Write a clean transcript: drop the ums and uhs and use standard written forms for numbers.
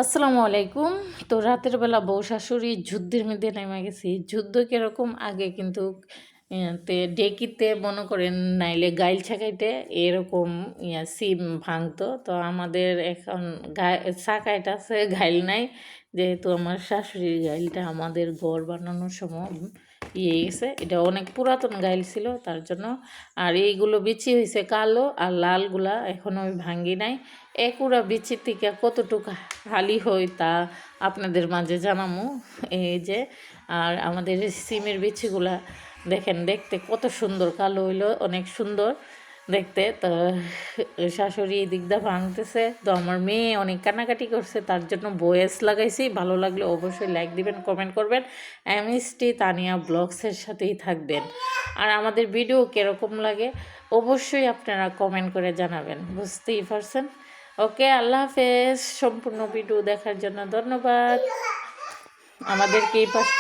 আসসালামু আলাইকুম। তো রাতের বেলা বউ শাশুড়ি যুদ্ধের মধ্যে নেমে গেছি। যুদ্ধ কিরকম আগে কিন্তু ডেকিতে মনে করেন নাইলে গাইল ছেঁকাইতে এরকম সিম ভাঙতো। তো আমাদের এখন ছাঁকাইতে আছে, গাইল নাই। যেহেতু আমার শাশুড়ির গাইলটা আমাদের ঘর বানানোর সময় গেছে, এটা অনেক পুরাতন গাইল ছিল তার জন্য। আর এইগুলো বিচি হয়েছে কালো, আর লালগুলা এখনও আমি ভাঙ্গি নাই। একুড়া বিচির থেকে কতটুকু হালি হয় তা আপনাদের মাঝে জানামু। এই যে, আর আমাদের সিমের বিচিগুলা দেখেন, দেখতে কত সুন্দর, কালো হইলো অনেক সুন্দর দেখতে। তো শাশুড়ি এই দিকটা ভাঙতেছে, তো আমার মেয়ে অনেক কান্নাকাটি করছে, তার জন্য ভয়েস লাগাইছি। ভালো লাগলে অবশ্যই লাইক দিবেন, কমেন্ট করবেন। এমএসটি তানিয়া ব্লগসের সাথেই থাকবেন। আর আমাদের ভিডিও কীরকম লাগে অবশ্যই আপনারা কমেন্ট করে জানাবেন, বুঝতেই পারছেন। ওকে, আল্লাহ হাফেজ। সম্পূর্ণ ভিডিও দেখার জন্য ধন্যবাদ। আমাদেরকে এই পাশে